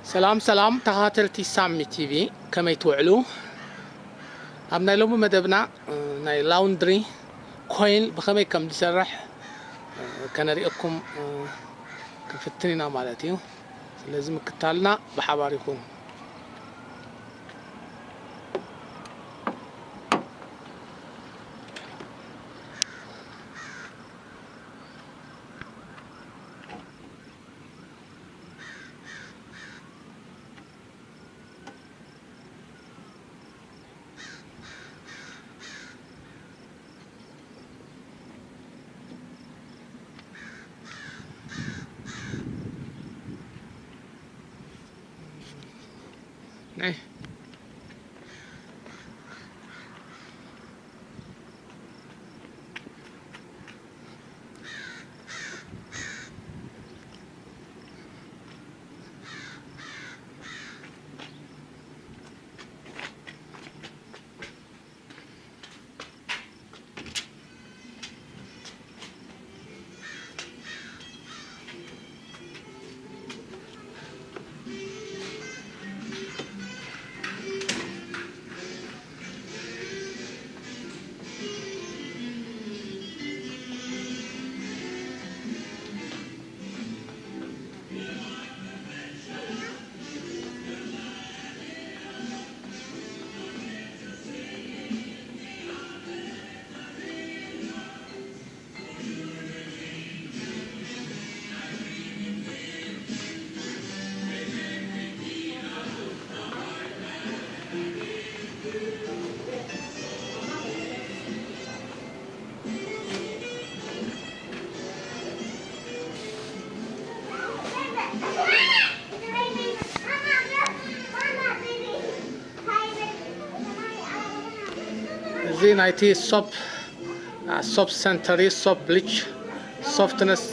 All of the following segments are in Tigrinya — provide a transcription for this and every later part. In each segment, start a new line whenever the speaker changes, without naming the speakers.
سلام سلام تخاتلتي سامي تي في كما يتوعلو أبنا لهم مدبنا ناي لاوندري كوين بخمي كم تسرح كان ريقكم كفتنينا مالتيو لازم كتالنا بحباريكم نه زي نايتي صوب سنتري صوب بليتش softness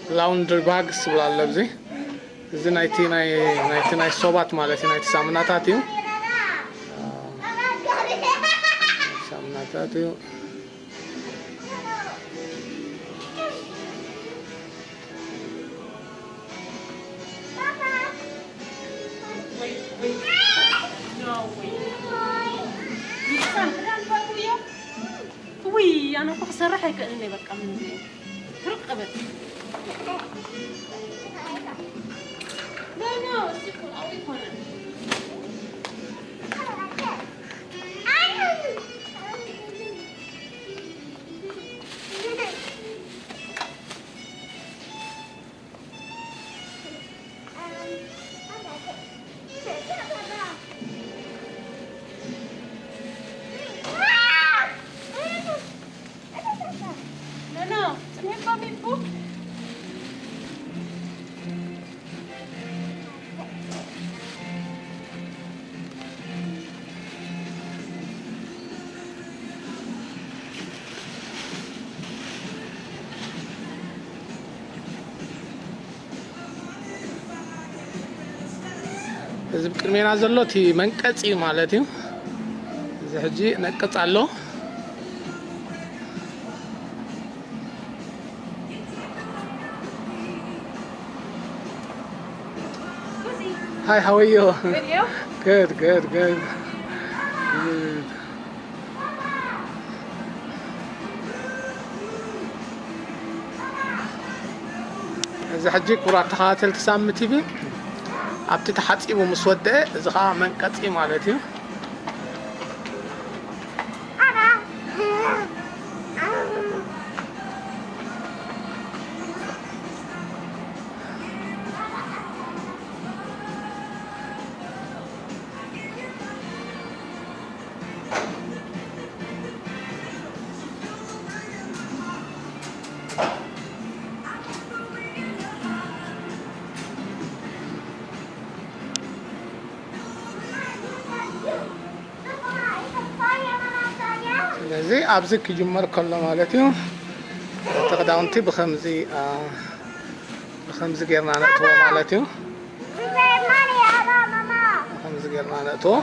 laundry bags بلا لبزي زي نايتي صوبات مالتي نايتي سامناتاتيو
وي أنا بصراحة كأني بقى من زين رقبت لا سيكون أوي هنا
إذا بكرمينا زلوتي منقصي مالتي إذا حجي نقص الله Hi, how are you?
Video?
Good. إذا حجيك ورا تخاتل تسامي تي في أبتي تحطي ومسودة إذا خا منقطي مالتي ስለዚህ ኣብዚ ክጅመር ከሎ ማለት እዩ ተቀዳውንቲ ብከምዚ ጌርና ነእትዎ ማለት እዩ ብከምዚ ጌርና ነእትዎ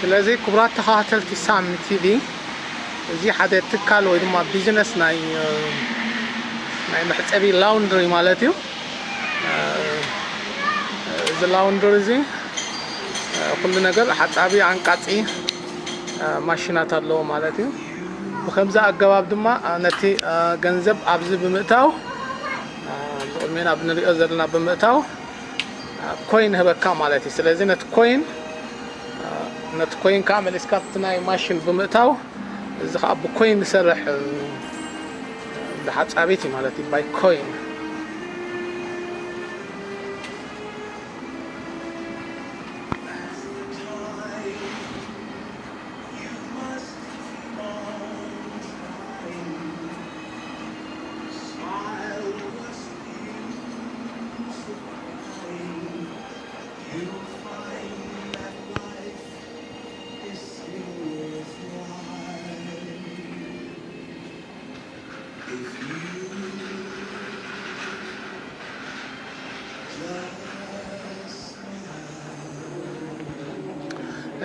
ስለዚህ ክቡራት ተኸታተልቲ ሳሚ ቲቪ እዚ ሓደ ትካል ወይ ድማ ቢዝነስ ናይ መሕፀቢ ላውንድሪ ማለት እዩ እዚ ላውንድሪ እዚ ኩሉ ነገር ሓፃቢ አንቃፂ ማሽናት ኣለዎ ማለት እዩ ብከምዛ አገባብ ድማ ነቲ ገንዘብ ኣብዚ ብምእታው ዝቅድሜና ብንሪኦ ዘለና ብምእታው ኮይን ህበካ ማለት እዩ ስለዚ ነቲ ኮይን ከዓ መሊስካ ናይ ማሽን ብምእታው እዚ ከዓ ብኮይን ዝሰርሕ ብሓፃቢት ማለት እዩ ባይ ኮይን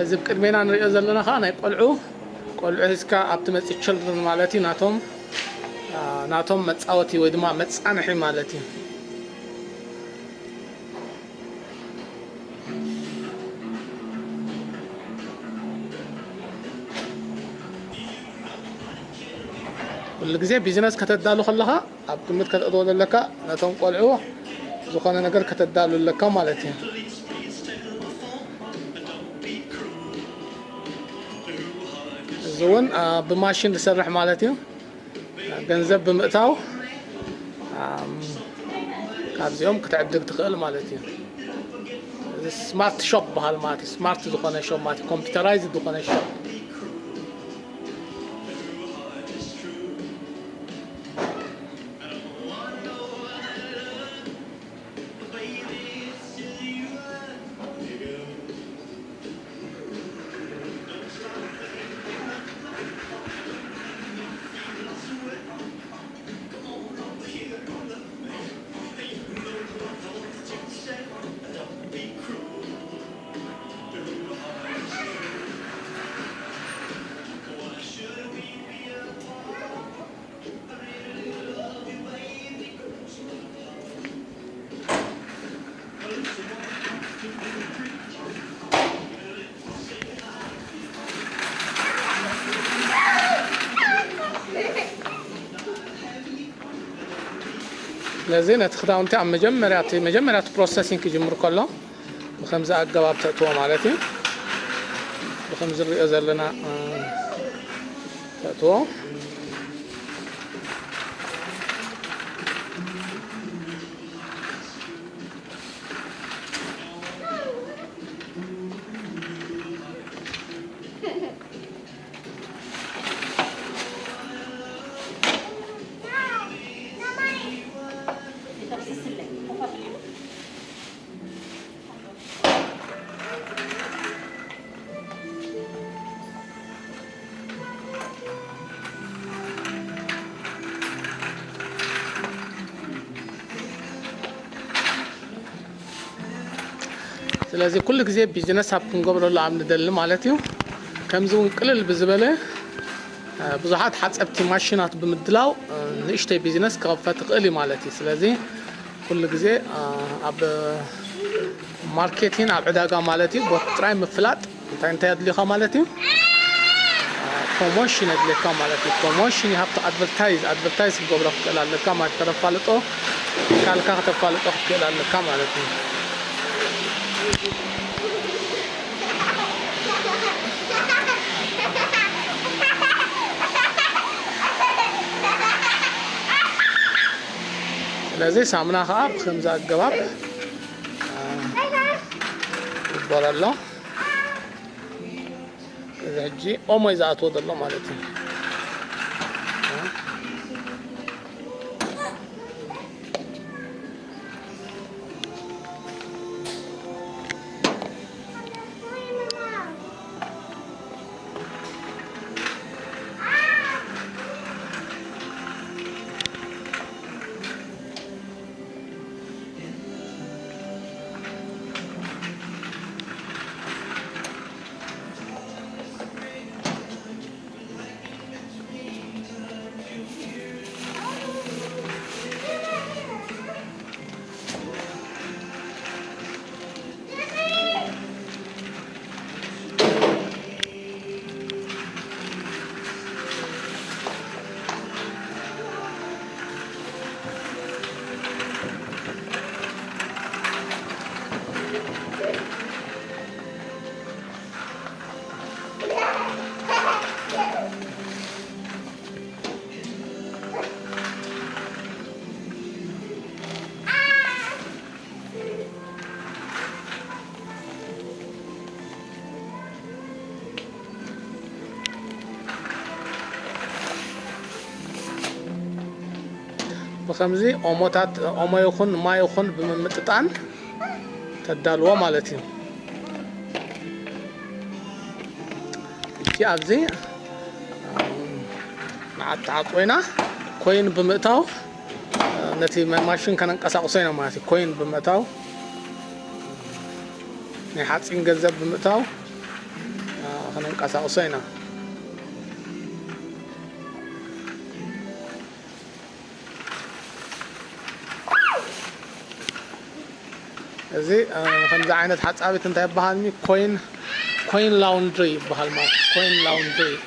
እዚ ብቅድሜና ንሪኦ ዘለና ከዓ ናይ ቆልዑ ሒዝካ ኣብቲ መፅእ ችልድረን ማለት እዩ ናቶም መፃወቲ ወይ ድማ መፃንሒ ማለት እዩ ኩሉ ግዜ ቢዝነስ ከተዳሉ ከለካ ኣብ ግምት ከተእትዎ ዘለካ ነቶም ቆልዑ ዝኾነ ነገር ከተዳሉለካ ማለት እዩ እዚ እውን ብማሽን ዝሰርሕ ማለት እዩ ገንዘብ ብምእታው ካብዚኦም ክትዕድግ ትኽእል ማለት እዩ እዚ ስማርት ሾፕ በሃል ማለት እዩ ስማርት ዝኾነ ሾፕ ማለት እዩ ኮምፒውተራይዝድ ዝኾነ ሾፕ ስለዚ ነቲ ክዳውንቲ ኣብ መጀመርያ ፕሮሰሲንግ ክጅምር ከሎ ብከምዚ ኣገባብ ተእትዎ ማለት እዩ ብከምዚ ንሪኦ ዘለና ተእትዎ ስለዚህ ኩሉ ግዜ ቢዝነስ ኣብ ክንገብረሉ ኣብ ንደሊ ማለት እዩ ከምዚ እውን ቅልል ብዝበለ ብዙሓት ሓፀብቲ ማሽናት ብምድላው ንእሽተይ ቢዝነስ ክኸፈት ትኽእል እዩ ማለት እዩ ስለዚ ኩሉ ግዜ ኣብ ማርኬቲንግ ኣብ ዕዳጋ ማለት እዩ ጥራይ ምፍላጥ እንታይ ኣድልዩኻ ማለት እዩ ፕሮሞሽን ኣድልዩካ ማለት እዩ ፕሮሞሽን you have to advertise ክገብሮ ክትኽእል ኣለካ ማለት ከተፋልጦ ካልካ ከተፋልጦ ክትኽእል ኣለካ ማለት እዩ ስለዚህ ሳሙና ከዓ ብከምዚ ኣገባብ ይግበር ኣሎ እዚ ሕጂ ኦሞ እዩ ዝኣትዎ ዘሎ ማለት እዩ بخمزي أموتات أما يخون ما يخون بممتطان تدالوا مالتي يجي أبزي مع التعاطوينا كوين بمتاو نتي ماشين كان انقساقسينا مالتي كوين بمتاو ني حاصين ገንዘብ بمتاو كان انقساقسينا زي خمسة عينات حصابت انت يبهالني كوين لاوندري بهال ما كوين لاوندري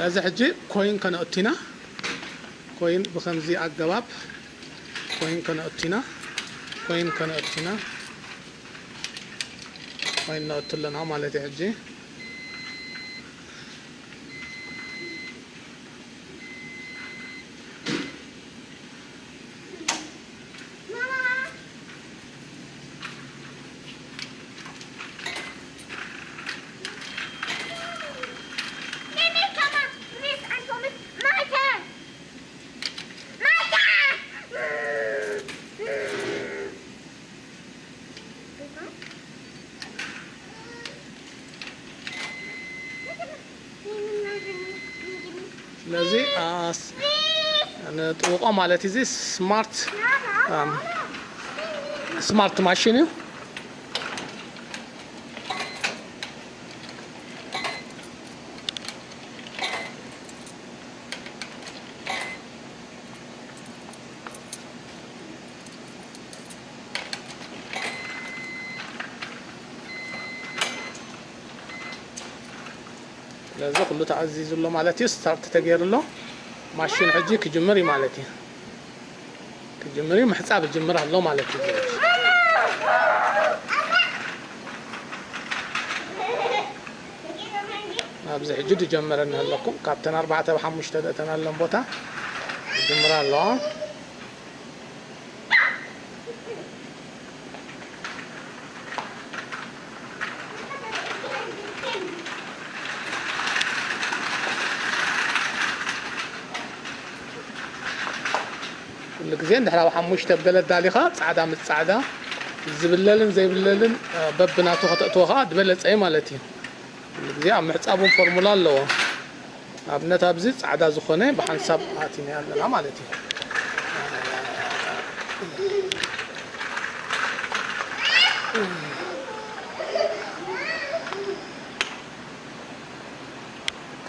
لازم حجي كوين كان أتينا كوين بخمزي عالجواب كوين كان أتينا كوين كان أتينا كوين نقتلنا مالتي حجي لذي أنا توقع مالتي زي سمارت ماشين لذا كله تعزيز له مالتي ستارت تغير له ماشين حجي كجمري مالتي كجمري محصاب جمره له مالتي ابزح جد جمرنا لكم كابتن 4 ب5 تدتنا لهم بوتا جمره له كل جزين دحرا وحموش تبدلت داليخا صعدا متصعدا زبللن زي بللن ببناتو خططوها دبلت اي مالتي كل جزي ام حسابون فورمولا لو ابنت ابزي صعدا زخونه بحساب اتينا يالنا مالتي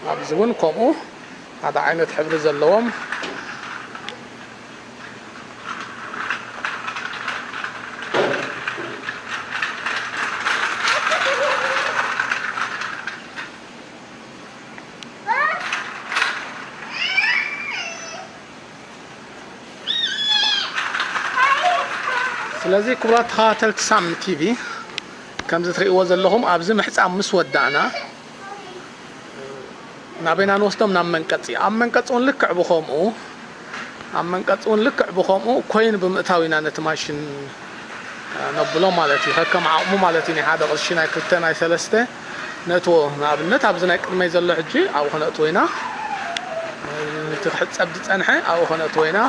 ابزون كومو هذا عينة حبر زلوم ስለዚህ ክብራት ተኸታተልቲ ሳምንት ቲቪ ከምዚ ትሪእዎ ዘለኹም ኣብዚ ምሕፃብ ምስ ወዳእና ናበይና ንወስዶም ናብ መንቀፂ ኣብ መንቀፂ እውን ልክዕ ብኸምኡ ኣብ መንቀፂ እውን ልክዕ ብኸምኡ ኮይን ብምእታው ኢና ነቲ ማሽን ነብሎ ማለት እዩ ከከም ዓቕሙ ማለት እዩ ናይ ሓደ ቅርሺ ናይ ክልተ ናይ ሰለስተ ነእትዎ ንኣብነት ኣብዚ ናይ ቅድመይ ዘሎ ሕጂ ኣብኡ ክነእትዎ ኢና እቲ ክሕፀብ ዝፀንሐ ኣብኡ ክነእትዎ ኢና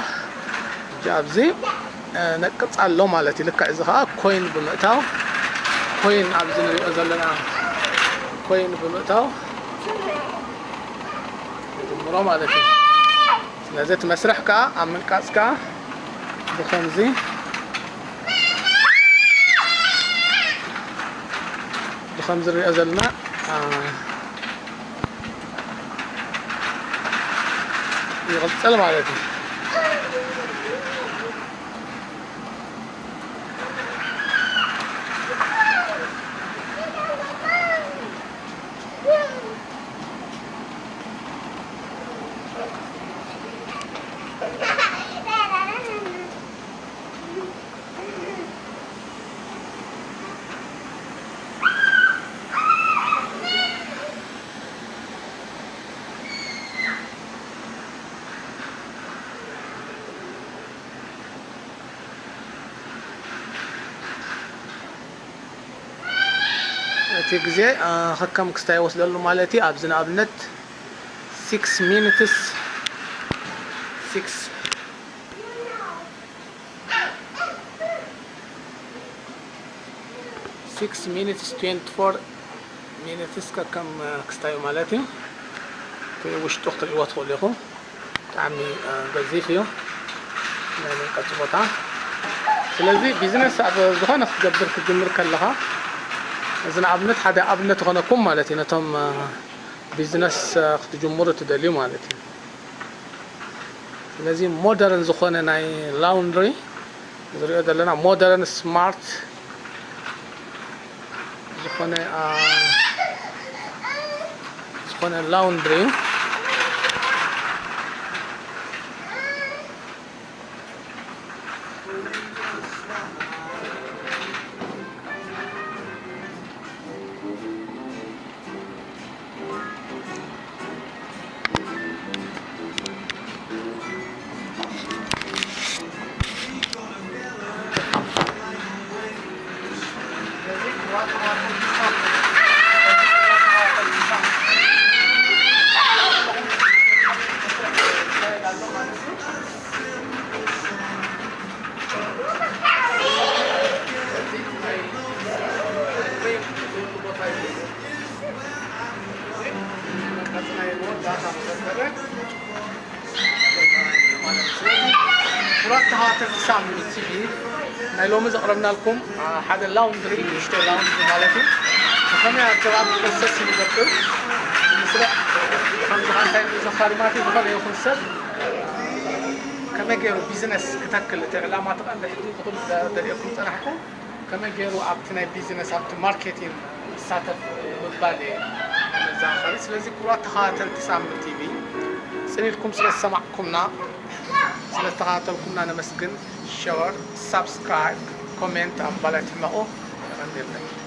ሕጂ ኣብዚ نقص الله مالتي لك إذا كوين بمقتاو كوين عبزنا يقزلنا كوين بمقتاو مرة مالتي لازم مسرح كا عم نقص كا بخمزي بخمزة يقزلنا يغسل مالتي እቲ ግዜ ከከም ክስታይ ወስደሉ ማለት እዩ ኣብ ዝንኣብነት 6 minutes 6 minutes 24 minutes ከከም ክስታዩ ማለት እዩ ውሽጡ ክትሪእዎ ትኽእሉ ኢኹም ብጣዕሚ ገዚፍ እዩ ናይ መንቀፂ ቦታ ስለዚ ቢዝነስ ኣብ ዝኾነ ክትገብር ክትጅምር ከለኻ እዚ ንኣብነት ሓደ ኣብነት ዝኾነኩም ማለት እዩ ነቶም ቢዝነስ ክትጅምሩ ትደልዩ ማለት እዩ ስለዚ ሞደርን ዝኾነ ናይ ላውንድሪ ዝሪኦ ዘለና ሞደርን ስማርት ዝኾነ ላውንድሪ ኩራት ተኸታተልቲ ሳሚ ቲቪ ናይ ሎሚ ዘቕረብና ልኩም ሓደ ላውንድሪ ውሽጢ ላውንድሪ ማለት እዩ ከመይ ኣገባብ ፕሮሰስ ይገብር ምስራሕ ከምዚ እንታይ ዘኻርማት ዝኾነ ይኹን ሰብ ከመይ ገይሩ ቢዝነስ ክተክል እቲ ዕላማ ተቐንዲ ሕጂ ብኩሉ ደሪእኩም ፀናሕኩም ከመይ ገይሩ ኣብቲ ናይ ቢዝነስ ኣብቲ ማርኬቲንግ ይሳተፍ ምባል መዘኻኸሪ ስለዚ ኩራት ተኸታተልቲ ሳሚ ቲቪ ፅኒልኩም ስለ ዝሰማዕኩምና ስለ ተኸታተልኩምና ነመስግን ሸር ሳብስክራይብ ኮሜንት ኣባላይ ትሕመቑ ይቐኒለና